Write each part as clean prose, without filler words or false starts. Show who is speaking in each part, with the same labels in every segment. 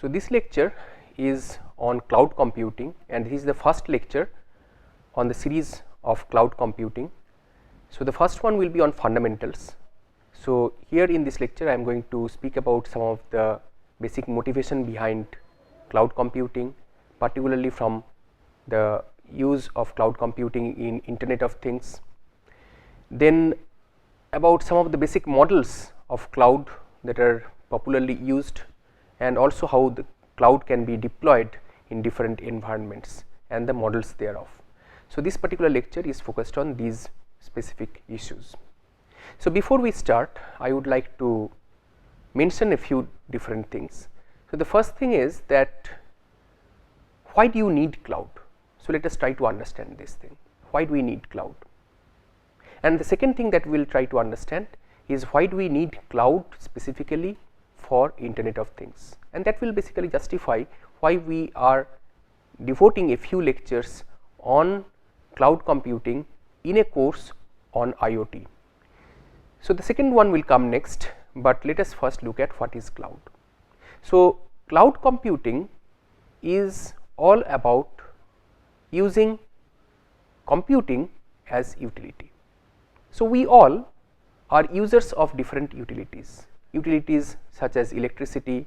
Speaker 1: So, this lecture is on cloud computing, and this is the first lecture on the series of cloud computing. So, the first one will be on fundamentals. So, here in this lecture I am going to speak about some of the basic motivation behind cloud computing, particularly from the use of cloud computing in Internet of Things. Then about some of the basic models of cloud that are popularly used, and also how the cloud can be deployed in different environments and the models thereof. So, this particular lecture is focused on these specific issues. So, before we start, I would like to mention a few different things. So, the first thing is that why do you need cloud? So, let us try to understand this thing. Why do we need cloud? And the second thing that we will try to understand is why do we need cloud specifically for Internet of Things, and that will basically justify why we are devoting a few lectures on cloud computing in a course on IoT. So, the second one will come next, but let us first look at what is cloud. So, cloud computing is all about using computing as utility. So, we all are users of different utilities such as electricity,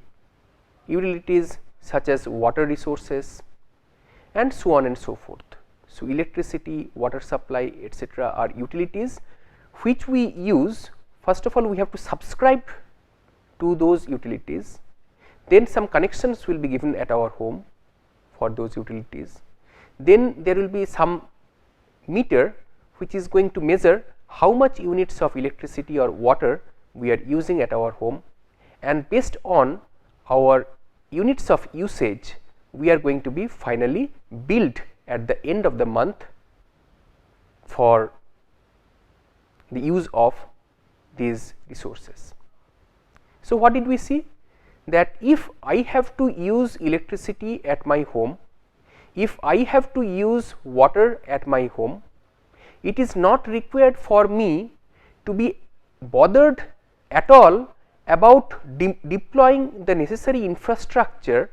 Speaker 1: utilities such as water resources, and so on and so forth. So, electricity, water supply, etc. are utilities which we use. First of all, we have to subscribe to those utilities, then some connections will be given at our home for those utilities. Then there will be some meter which is going to measure how much units of electricity or water we are using at our home, and based on our units of usage we are going to be finally billed at the end of the month for the use of these resources. So, what did we see? That if I have to use electricity at my home, if I have to use water at my home, it is not required for me to be bothered at all about deploying the necessary infrastructure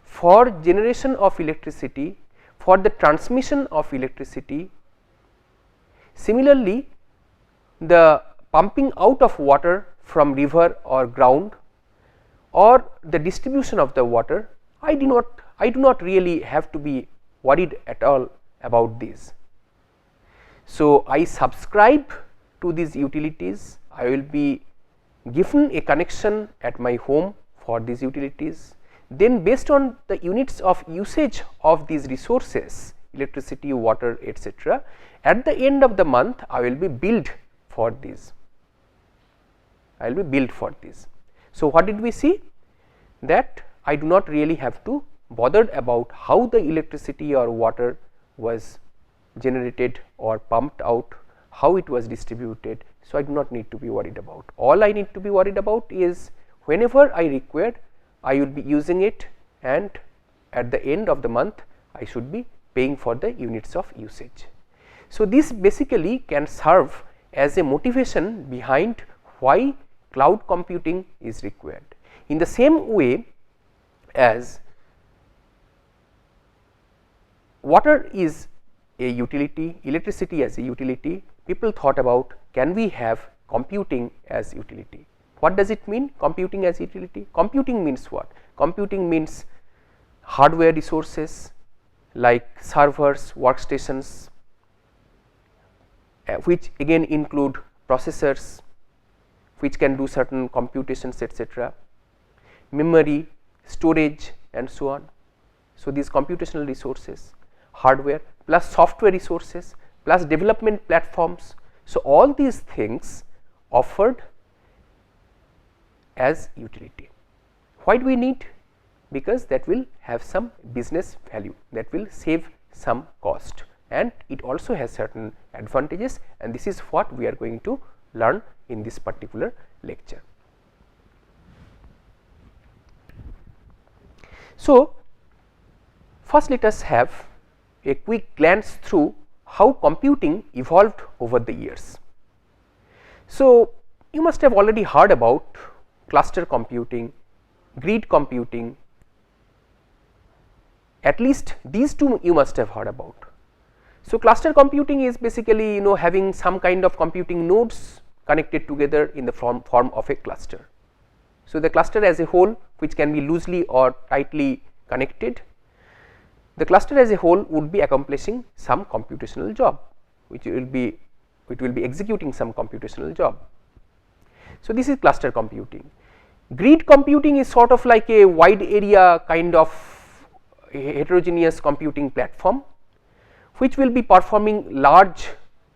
Speaker 1: for generation of electricity, for the transmission of electricity. Similarly, the pumping out of water from river or ground, or the distribution of the water, I do not really have to be worried at all about this. So, I subscribe to these utilities, I will be given a connection at my home for these utilities. Then based on the units of usage of these resources, electricity, water, etc., at the end of the month I will be billed for this. I will be billed for this. So, what did we see? That I do not really have to bothered about how the electricity or water was generated or pumped out, how it was distributed. So, I do not need to be worried about. All I need to be worried about is whenever I require, I will be using it, and at the end of the month I should be paying for the units of usage. So, this basically can serve as a motivation behind why cloud computing is required. In the same way as water is a utility, electricity as a utility, people thought about, can we have computing as utility? What does it mean, computing as utility? Computing means what? Computing means hardware resources like servers, workstations, which again include processors which can do certain computations, etc., memory, storage, and so on. So, these computational resources, hardware plus software resources plus development platforms. So, all these things offered as utility. Why do we need? Because that will have some business value, that will save some cost, and it also has certain advantages, and this is what we are going to learn in this particular lecture. So, first let us have a quick glance through how computing evolved over the years. So, you must have already heard about cluster computing, grid computing, At least these two you must have heard about. So, cluster computing is basically having some kind of computing nodes connected together in the form of a cluster. So, the cluster as a whole, which can be loosely or tightly connected, the cluster as a whole would be accomplishing some computational job, which will be executing some computational job. So, this is cluster computing. Grid computing is sort of like a wide area kind of heterogeneous computing platform, which will be performing large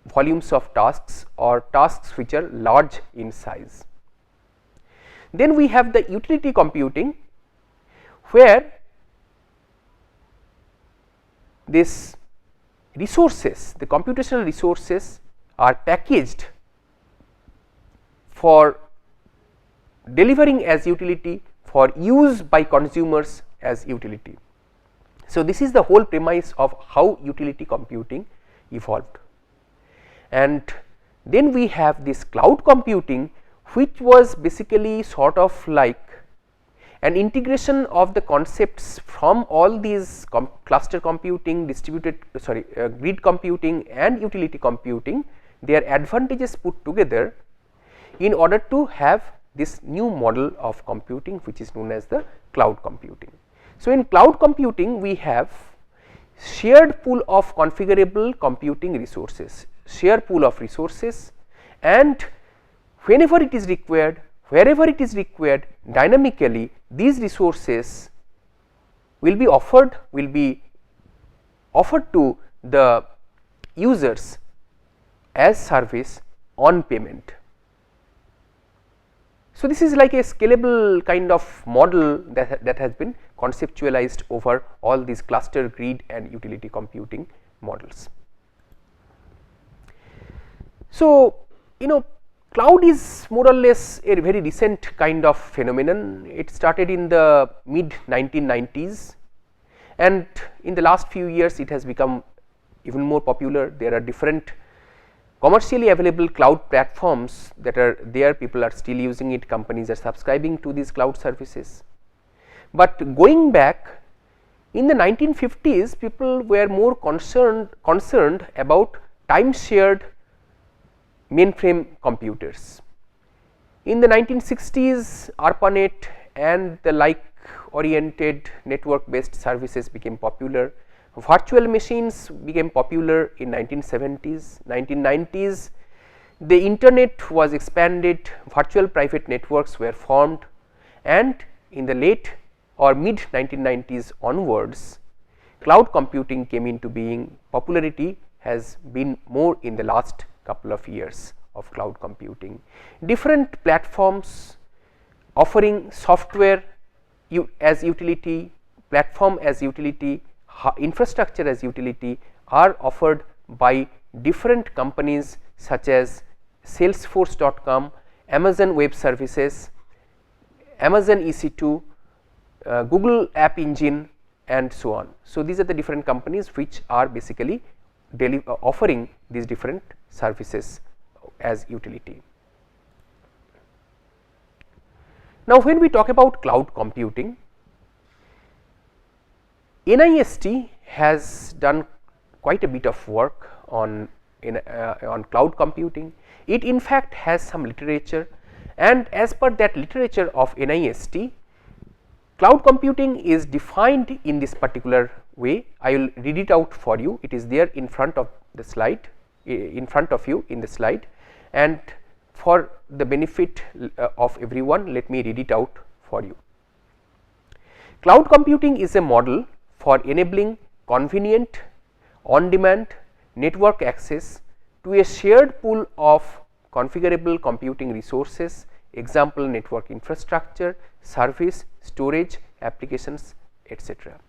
Speaker 1: volumes of tasks or tasks which are large in size. Then we have the utility computing, where this resources, the computational resources are packaged for delivering as utility, for use by consumers as utility. So, this is the whole premise of how utility computing evolved. And then we have this cloud computing, which was basically sort of like an integration of the concepts from all these cluster computing, grid computing and utility computing, their advantages put together in order to have this new model of computing, which is known as the cloud computing. So, in cloud computing we have shared pool of configurable computing resources, shared pool of resources, and whenever it is required, wherever it is required, dynamically these resources will be offered to the users as service on payment. So, this is like a scalable kind of model that has been conceptualized over all these cluster, grid and utility computing models. So, cloud is more or less a very recent kind of phenomenon. It started in the mid 1990s, and in the last few years it has become even more popular. There are different commercially available cloud platforms that are there, people are still using it, companies are subscribing to these cloud services. But going back in the 1950s, people were more concerned about time shared mainframe computers. In the 1960s, ARPANET and the like oriented network based services became popular. Virtual machines became popular in 1970s, 1990s. The internet was expanded, virtual private networks were formed, and in the late or mid 1990s onwards, cloud computing came into being. Popularity has been more in the last couple of years of cloud computing. Different platforms offering software as utility, platform as utility, infrastructure as utility are offered by different companies such as Salesforce.com, Amazon Web Services, Amazon EC2, Google App Engine and so on. So, these are the different companies which are basically offering these different services as utility. Now, when we talk about cloud computing, NIST has done quite a bit of work on cloud computing. It in fact has some literature, and as per that literature of NIST, cloud computing is defined in this particular way. I will read it out for you. It is there in front of the slide, in front of you in the slide, and for the benefit of everyone, let me read it out for you. Cloud computing is a model for enabling convenient on-demand network access to a shared pool of configurable computing resources, example network infrastructure, service, storage, applications, etc.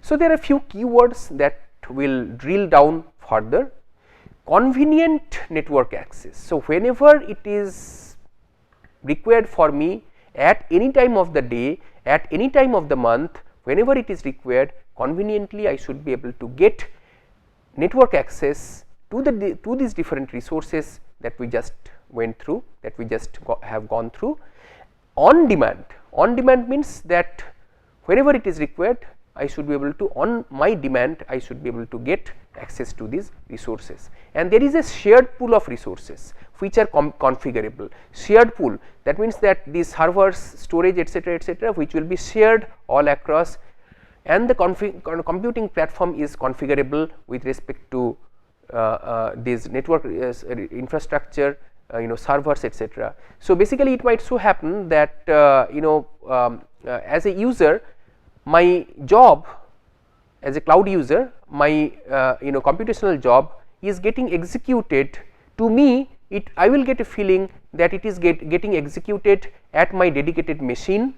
Speaker 1: So, there are few keywords that will drill down further. Convenient network access. So, whenever it is required for me at any time of the day, at any time of the month, whenever it is required, conveniently I should be able to get network access to these different resources that we just went through, that we just have gone through. On demand. On demand means that whenever it is required, I should be able to, on my demand, I should be able to get access to these resources. And there is a shared pool of resources which are configurable. Shared pool, that means that these servers, storage, etc., which will be shared all across, and the computing platform is configurable with respect to this network infrastructure, servers, etc. So basically it might so happen that as a user, my job as a cloud user, my computational job is getting executed. To me, I will get a feeling that it is getting executed at my dedicated machine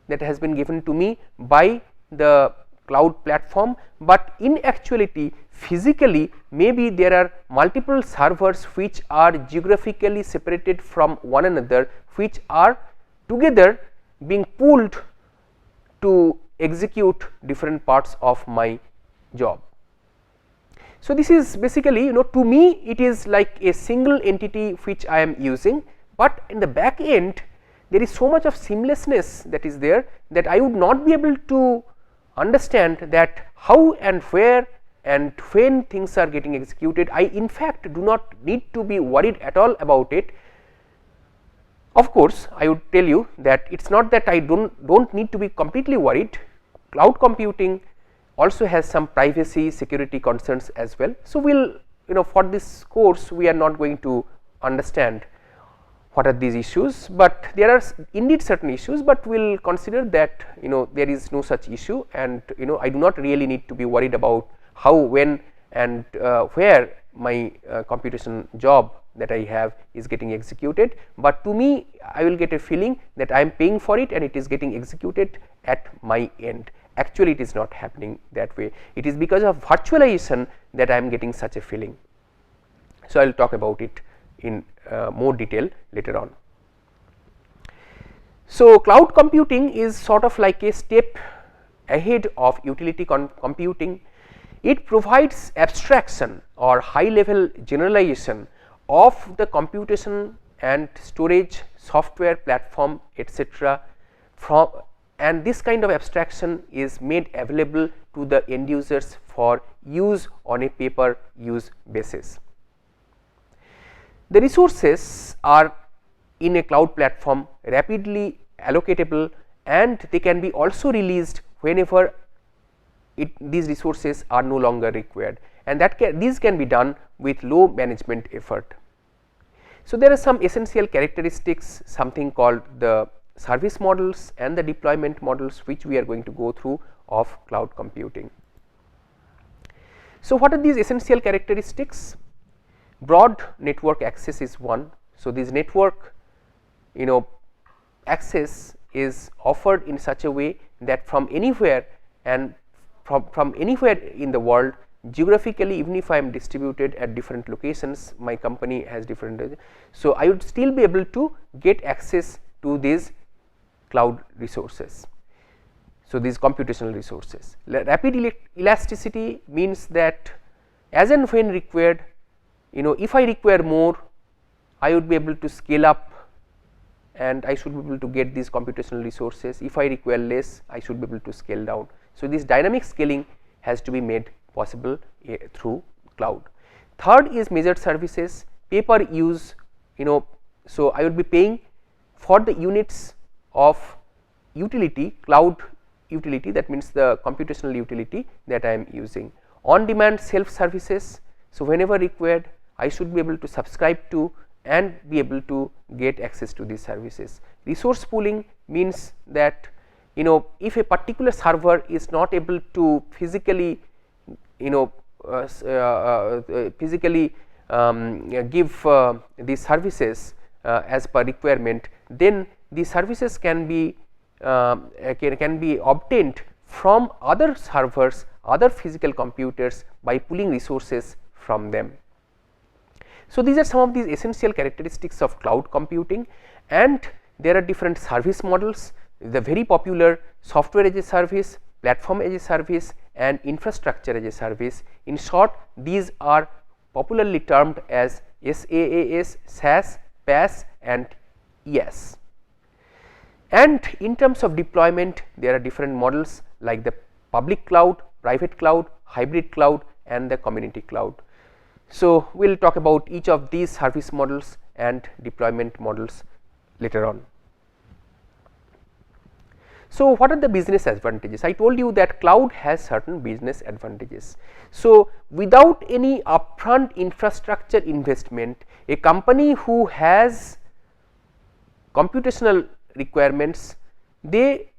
Speaker 1: that has been given to me by the cloud platform, but in actuality physically maybe there are multiple servers which are geographically separated from one another, which are together being pooled to execute different parts of my job. So this is basically, to me it is like a single entity which I am using, but in the back end there is so much of seamlessness that is there that I would not be able to understand that how and where and when things are getting executed. I in fact do not need to be worried at all about it. Of course, I would tell you that it is not that I don't need to be completely worried. Cloud computing also has some privacy security concerns as well. So, we will for this course we are not going to understand what are these issues, but there are indeed certain issues, but we will consider that there is no such issue, and I do not really need to be worried about how, when and where my computation job that I have is getting executed, but to me I will get a feeling that I am paying for it and it is getting executed at my end. Actually it is not happening that way, it is because of virtualization that I am getting such a feeling. So, I will talk about it in more detail later on. So, cloud computing is sort of like a step ahead of utility computing. It provides abstraction or high level generalization of the computation and storage software platform, etc., and this kind of abstraction is made available to the end users for use on a pay per use basis. The resources are in a cloud platform rapidly allocatable, and they can be also released whenever these resources are no longer required, and these can be done with low management effort. So, there are some essential characteristics, something called the service models and the deployment models, which we are going to go through of cloud computing. So, what are these essential characteristics? Broad network access is one. So, this network access is offered in such a way that from anywhere and from anywhere in the world, geographically, even if I am distributed at different locations, my company has different, so I would still be able to get access to these cloud resources. So, these computational resources. Rapid elasticity means that as and when required, if I require more, I would be able to scale up and I should be able to get these computational resources. If I require less, I should be able to scale down. So, this dynamic scaling has to be made possible through cloud. Third is measured services, pay per use, so I would be paying for the units of utility, cloud utility, that means the computational utility that I am using. On demand self services, so whenever required I should be able to subscribe to and be able to get access to these services. Resource pooling means that if a particular server is not able to physically give these services as per requirement, then these services can be obtained from other servers, other physical computers by pulling resources from them. So, these are some of these essential characteristics of cloud computing, and there are different service models. The very popular software as a service, platform as a service, and infrastructure as a service. In short, these are popularly termed as SaaS, SaaS, PaaS and IaaS. And in terms of deployment, there are different models like the public cloud, private cloud, hybrid cloud and the community cloud. So, we will talk about each of these service models and deployment models later on. So, what are the business advantages? I told you that cloud has certain business advantages. So, without any upfront infrastructure investment, a company who has computational requirements, they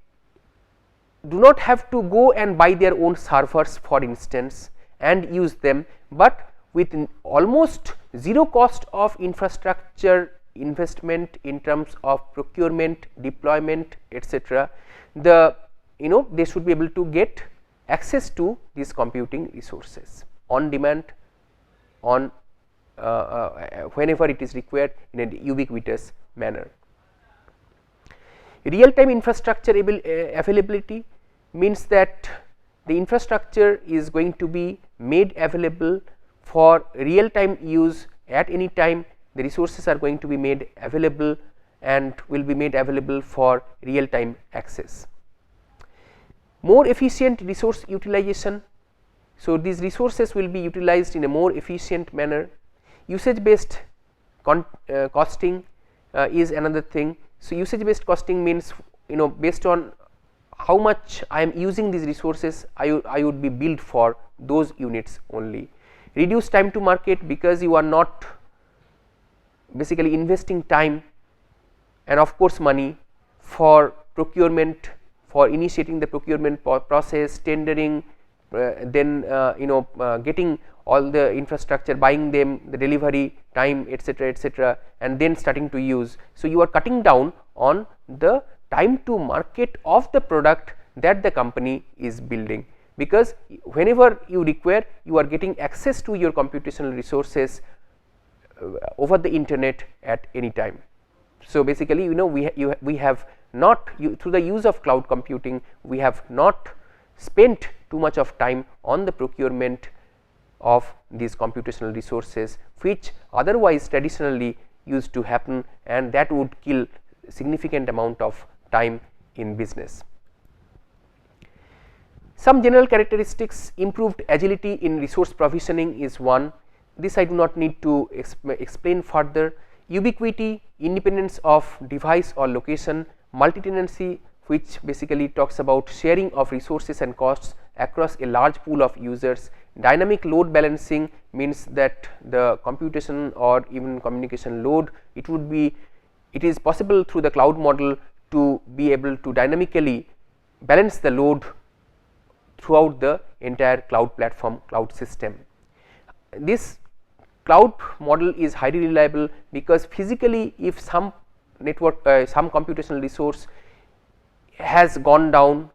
Speaker 1: do not have to go and buy their own servers for instance and use them, but with almost zero cost of infrastructure investment in terms of procurement, deployment, etc., they should be able to get access to these computing resources on demand, on whenever it is required in a ubiquitous manner. Real time infrastructure availability means that the infrastructure is going to be made available for real time use at any time. The resources are going to be made available and will be made available for real time access. More efficient resource utilization. So, these resources will be utilized in a more efficient manner. Usage based costing is another thing. So, usage based costing means based on how much I am using these resources, I would be billed for those units only. Reduce time to market, because you are not basically investing time and of course money for procurement, for initiating the procurement process, tendering, then getting all the infrastructure, buying them, the delivery time, etc., and then starting to use. So, you are cutting down on the time to market of the product that the company is building, because whenever you require, you are getting access to your computational resources over the internet at any time. So, basically we have not through the use of cloud computing, we have not spent too much of time on the procurement of these computational resources, which otherwise traditionally used to happen, and that would kill significant amount of time in business. Some general characteristics: improved agility in resource provisioning is one. This I do not need to explain further. Ubiquity, independence of device or location. Multi-tenancy, which basically talks about sharing of resources and costs across a large pool of users. Dynamic load balancing means that the computation or even communication load, it is possible through the cloud model to be able to dynamically balance the load throughout the entire cloud platform, cloud system. This cloud model is highly reliable, because physically if some network some computational resource has gone down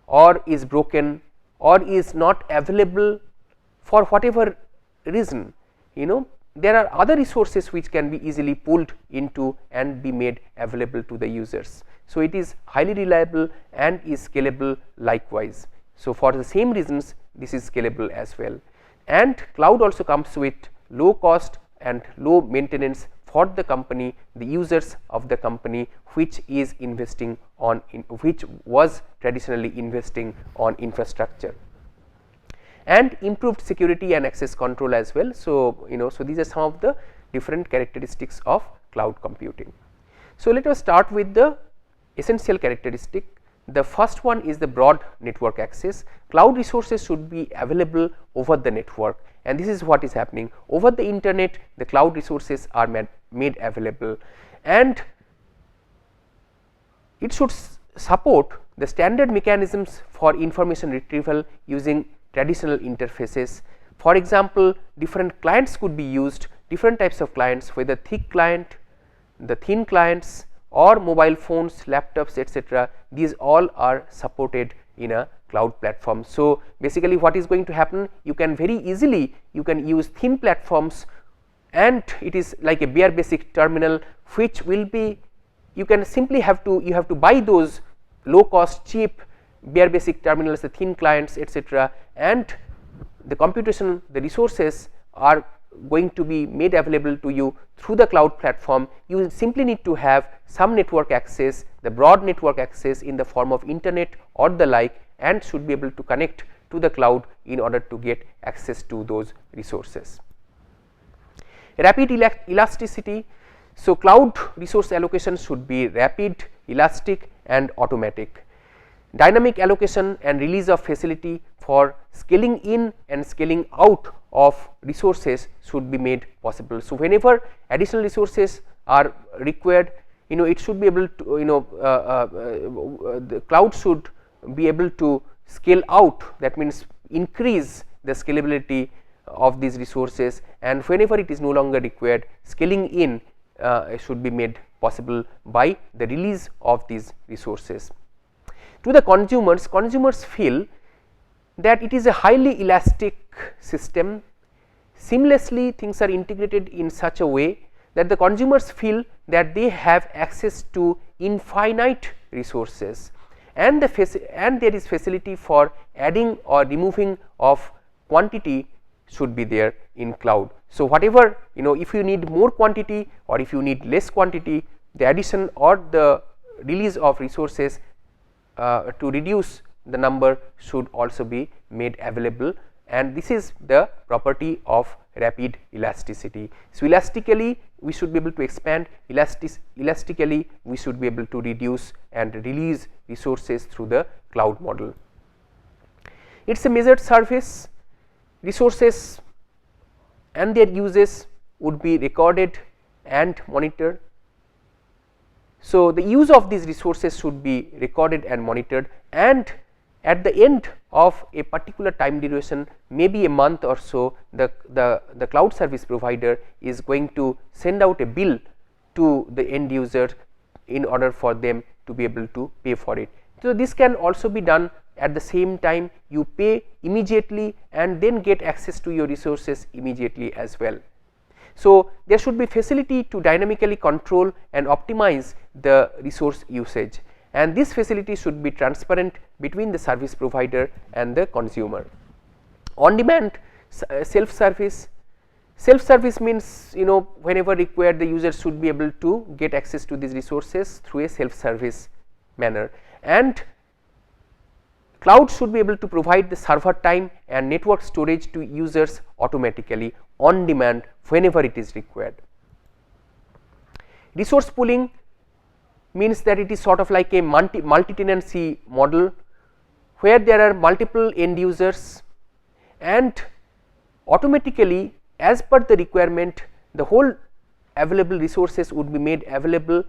Speaker 1: or is broken or is not available for whatever reason, there are other resources which can be easily pulled into and be made available to the users. So, it is highly reliable and is scalable likewise. So, for the same reasons, this is scalable as well, and cloud also comes with low cost and low maintenance for the company, the users of the company, which is investing on which was traditionally investing on infrastructure, and improved security and access control as well. So, so these are some of the different characteristics of cloud computing. So, let us start with the essential characteristic. The first one is the broad network access. Cloud resources should be available over the network, and this is what is happening over the internet. The cloud resources are made available, and it should support the standard mechanisms for information retrieval using traditional interfaces. For example, different clients could be used, different types of clients, whether thick client, the thin clients, or mobile phones, laptops, etc. These all are supported in a cloud platform. So, basically what is going to happen, you can very easily use thin platforms, and it is like a bare basic terminal, which will be, you can simply have to buy those low cost cheap bare basic terminals, the thin clients, etc., and the computation, the resources are going to be made available to you through the cloud platform. You will simply need to have some network access, the broad network access in the form of internet or the like, and should be able to connect to the cloud in order to get access to those resources. Rapid elasticity. So, cloud resource allocation should be rapid, elastic and automatic. Dynamic allocation and release of facility for scaling in and scaling out of resources should be made possible. So, whenever additional resources are required, it should be able to the cloud should be able to scale out, that means increase the scalability of these resources, and whenever it is no longer required, scaling in should be made possible by the release of these resources. To the consumers feel that it is a highly elastic system. Seamlessly things are integrated in such a way that the consumers feel that they have access to infinite resources, and there is facility for adding or removing of quantity should be there in cloud. So, whatever if you need more quantity or if you need less quantity, the addition or the release of resources to reduce the number should also be made available, and this is the property of rapid elasticity. So, elastically we should be able to expand, elastically we should be able to reduce and release resources through the cloud model. It is a measured service. Resources and their uses would be recorded and monitored. So, the use of these resources should be recorded and monitored, and at the end of a particular time duration, maybe a month or so, the cloud service provider is going to send out a bill to the end user in order for them to be able to pay for it. So, this can also be done at the same time, you pay immediately and then get access to your resources immediately as well. So, there should be facility to dynamically control and optimize the resource usage, and this facility should be transparent between the service provider and the consumer. On demand self-service. Self-service means whenever required, the user should be able to get access to these resources through a self-service manner, and cloud should be able to provide the server time and network storage to users automatically on demand whenever it is required. Resource pooling means that it is sort of like a multi-tenancy model where there are multiple end users, and automatically as per the requirement the whole available resources would be made available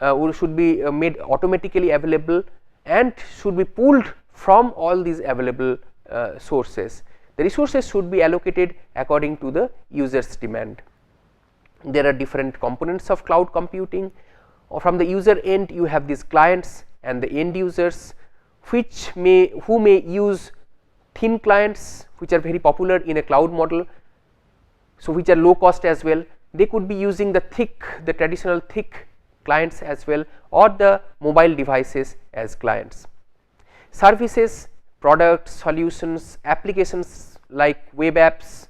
Speaker 1: or should be made automatically available and should be pooled from all these available sources. The resources should be allocated according to the user's demand. There are different components of cloud computing. From the user end, you have these clients and the end users who may use thin clients which are very popular in a cloud model, so which are low cost as well. They could be using the traditional thick clients as well, or the mobile devices as clients. Services, products, solutions, applications like web apps,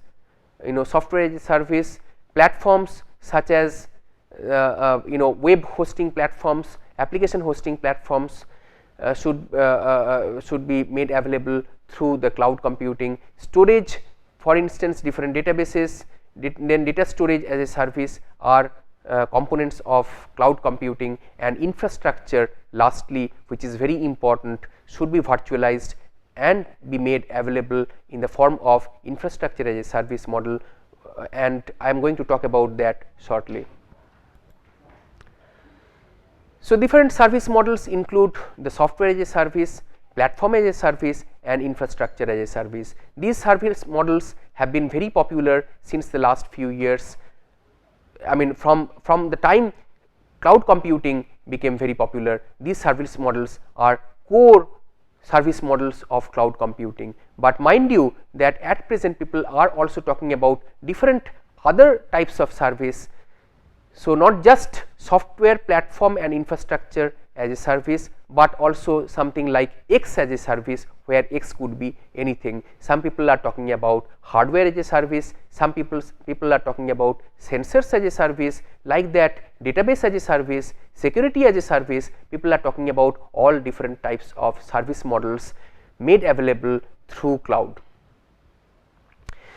Speaker 1: software as a service, platforms such as web hosting platforms, application hosting platforms should be made available through the cloud computing. Storage, for instance, different databases, then data storage as a service are components of cloud computing, and infrastructure lastly, which is very important, should be virtualized and be made available in the form of infrastructure as a service model, and I am going to talk about that shortly. So, different service models include the software as a service, platform as a service and infrastructure as a service. These service models have been very popular since the last few years. I mean from the time cloud computing became very popular, these service models are core service models of cloud computing, but mind you that at present people are also talking about different other types of service. So, not just software, platform and infrastructure as a service, but also something like X as a service, where X could be anything. Some people are talking about hardware as a service, some people are talking about sensors as a service, like that database as a service, security as a service. People are talking about all different types of service models. made available through cloud.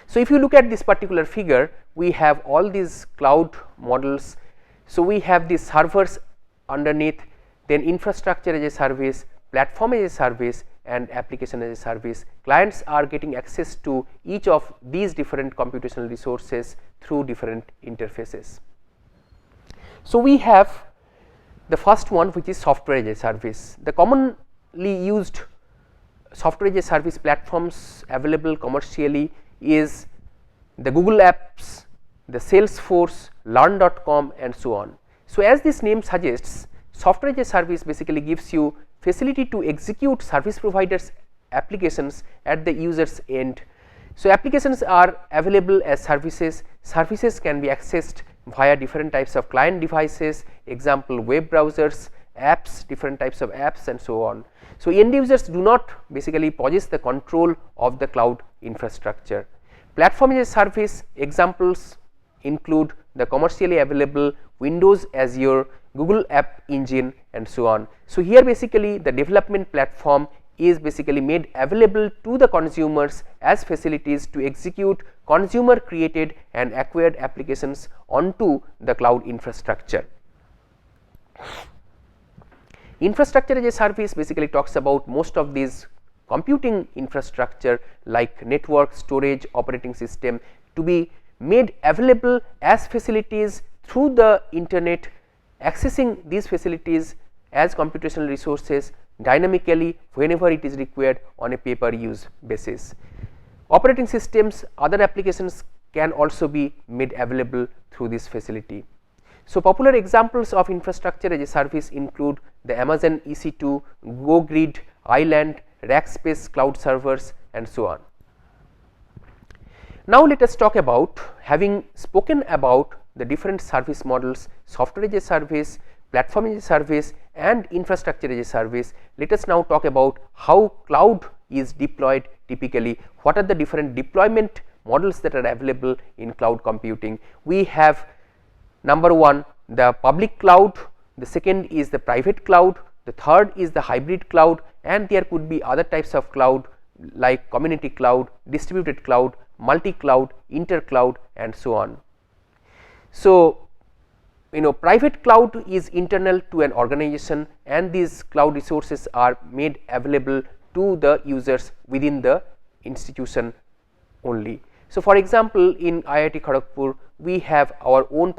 Speaker 1: So, if you look at this particular figure, we have all these cloud models. So, we have these servers underneath, then infrastructure as a service, platform as a service, and application as a service. Clients are getting access to each of these different computational resources through different interfaces. So, we have the first one, which is software as a service. The commonly used software as a service platforms available commercially is the Google Apps, the Salesforce, Learn.com, and so on. So, as this name suggests, software as a service basically gives you facility to execute service providers applications at the user's end. So, applications are available as services. Services can be accessed via different types of client devices, example web browsers, apps, different types of apps, and so on. So, end users do not basically possess the control of the cloud infrastructure. Platform as a service examples include the commercially available Windows, Azure, Google App Engine, and so on. So, here basically the development platform is basically made available to the consumers as facilities to execute consumer created and acquired applications onto the cloud infrastructure. Infrastructure as a service basically talks about most of these computing infrastructure like network, storage, operating system to be made available as facilities through the internet, accessing these facilities as computational resources dynamically whenever it is required on a pay per use basis. Operating systems, other applications can also be made available through this facility. So, popular examples of infrastructure as a service include the Amazon EC2, GoGrid, Island, Rackspace cloud servers, and so on. Now, let us talk about, having spoken about the different service models, software as a service, platform as a service, and infrastructure as a service. Let us now talk about how cloud is deployed typically. What are the different deployment models that are available in cloud computing? We have number one, the public cloud, the second is the private cloud, the third is the hybrid cloud, and there could be other types of cloud like community cloud, distributed cloud, multi-cloud, inter-cloud, and so on. So, private cloud is internal to an organization, and these cloud resources are made available to the users within the institution only. So, for example, in IIT Kharagpur we have our own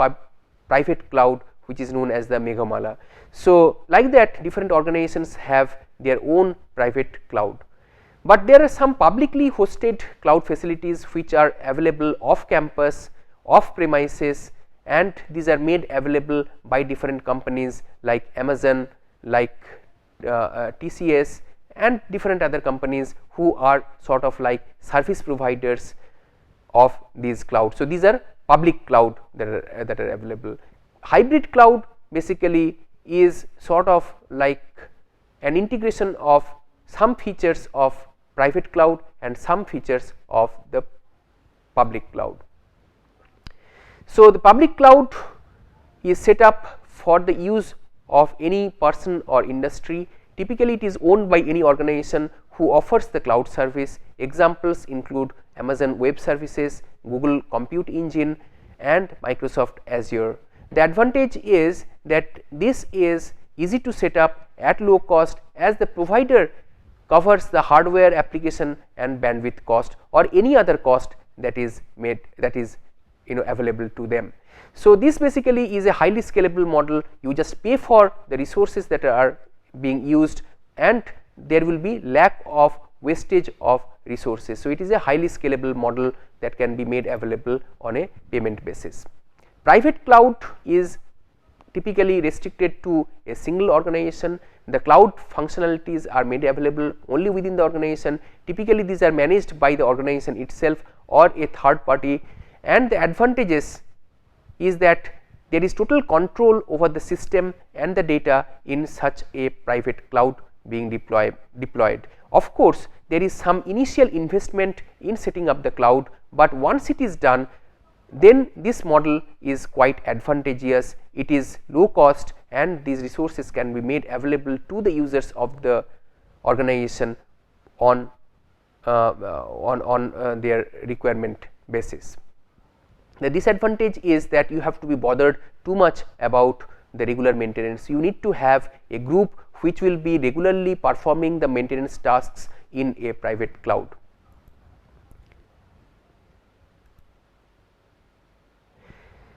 Speaker 1: private cloud which is known as the Meghamala. So, like that different organizations have their own private cloud, but there are some publicly hosted cloud facilities which are available off campus, off premises, and these are made available by different companies like Amazon, like TCS, and different other companies who are sort of like service providers of these clouds. So, these are public cloud that are available. Hybrid cloud basically is sort of like an integration of some features of private cloud and some features of the public cloud. So, the public cloud is set up for the use of any person or industry. Typically, it is owned by any organization who offers the cloud service. Examples include Amazon Web Services, Google Compute Engine, and Microsoft Azure. The advantage is that this is easy to set up at low cost, as the provider covers the hardware, application, and bandwidth cost, or any other cost that is made, that is available to them. So, this basically is a highly scalable model. You just pay for the resources that are being used, and there will be lack of wastage of resources. So, it is a highly scalable model that can be made available on a payment basis. Private cloud is typically restricted to a single organization. The cloud functionalities are made available only within the organization. Typically, these are managed by the organization itself or a third party, and the advantages is that there is total control over the system and the data in such a private cloud being deployed. Of course, there is some initial investment in setting up the cloud, but once it is done, then this model is quite advantageous. It is low cost, and these resources can be made available to the users of the organization on their requirement basis. The disadvantage is that you have to be bothered too much about the regular maintenance. You need to have a group which will be regularly performing the maintenance tasks in a private cloud.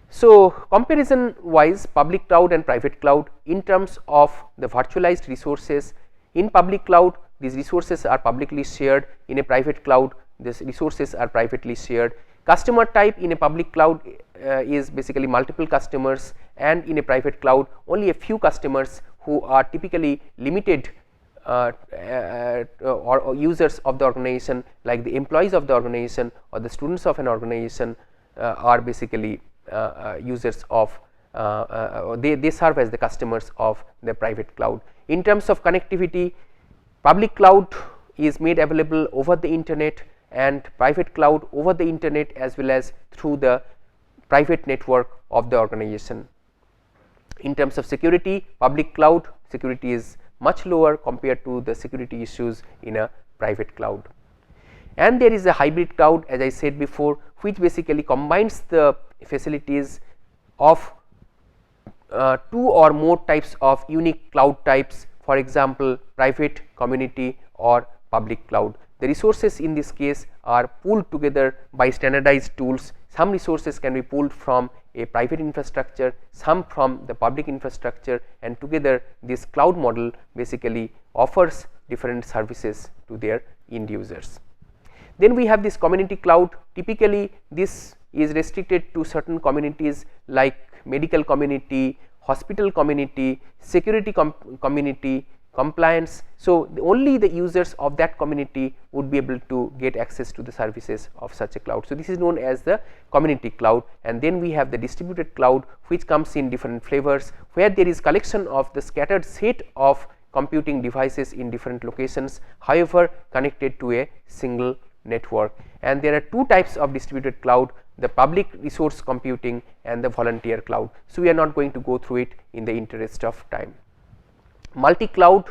Speaker 1: So, comparison wise, public cloud and private cloud in terms of the virtualized resources. In public cloud, these resources are publicly shared. In a private cloud, these resources are privately shared. Customer type in a public cloud is basically multiple customers, and in a private cloud only a few customers who are typically limited or users of the organization, like the employees of the organization or the students of an organization are basically users of they serve as the customers of the private cloud. In terms of connectivity, public cloud is made available over the internet and private cloud over the internet as well as through the private network of the organization. In terms of security, public cloud security is much lower compared to the security issues in a private cloud. And there is a hybrid cloud, as I said before, which basically combines the facilities of two or more types of unique cloud types, for example, private, community or public cloud. The resources in this case are pooled together by standardized tools. Some resources can be pulled from a private infrastructure, some from the public infrastructure, and together this cloud model basically offers different services to their end users. Then we have this community cloud. Typically this is restricted to certain communities like medical community, hospital community, security community, compliance. So, only the users of that community would be able to get access to the services of such a cloud. So, this is known as the community cloud, and then we have the distributed cloud, which comes in different flavors, where there is collection of the scattered set of computing devices in different locations, however connected to a single network. And there are two types of distributed cloud, the public resource computing and the volunteer cloud. So, we are not going to go through it in the interest of time. MultiCloud,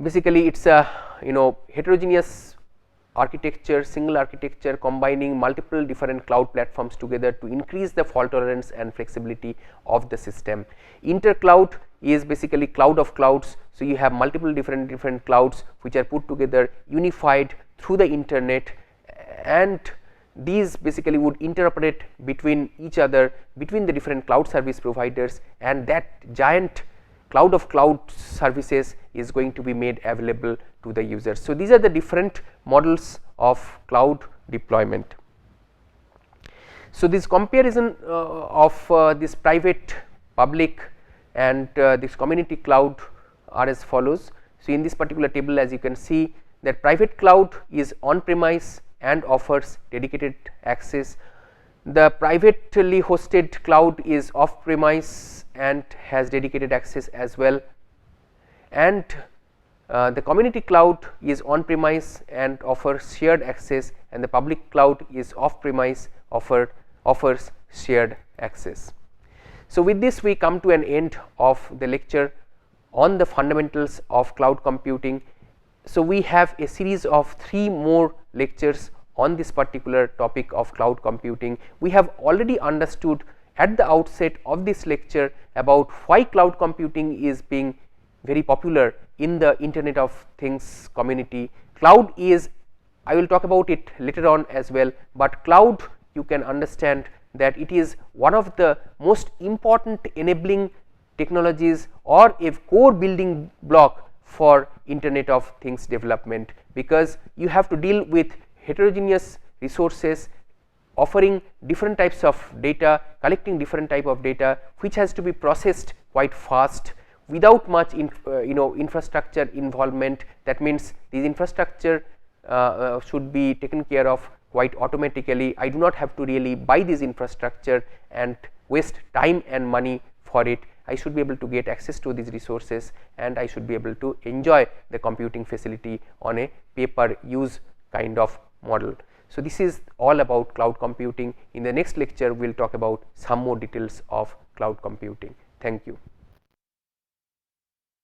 Speaker 1: basically it is a heterogeneous architecture, single architecture combining multiple different cloud platforms together to increase the fault tolerance and flexibility of the system. Intercloud is basically cloud of clouds. So, you have multiple different clouds which are put together, unified through the internet, and these basically would interoperate between each other, between the different cloud service providers, and that giant cloud of cloud services is going to be made available to the users. So, these are the different models of cloud deployment. So, this comparison of this private, public and this community cloud are as follows. So, in this particular table, as you can see, that private cloud is on premise and offers dedicated access. The privately hosted cloud is off premise and has dedicated access as well, and the community cloud is on premise and offers shared access, and the public cloud is off premise, offers shared access. So, with this we come to an end of the lecture on the fundamentals of cloud computing. So, we have a series of 3 more lectures on this particular topic of cloud computing. We have already understood at the outset of this lecture about why cloud computing is being very popular in the Internet of Things community. Cloud is, I will talk about it later on as well, but cloud, you can understand that it is one of the most important enabling technologies or a core building block for Internet of Things development, because you have to deal with heterogeneous resources offering different types of data, collecting different type of data, which has to be processed quite fast without much infrastructure involvement. That means this infrastructure should be taken care of quite automatically. I do not have to really buy this infrastructure and waste time and money for it. I should be able to get access to these resources, and I should be able to enjoy the computing facility on a pay per use kind of model. So, this is all about cloud computing. In the next lecture, we will talk about some more details of cloud computing. Thank you.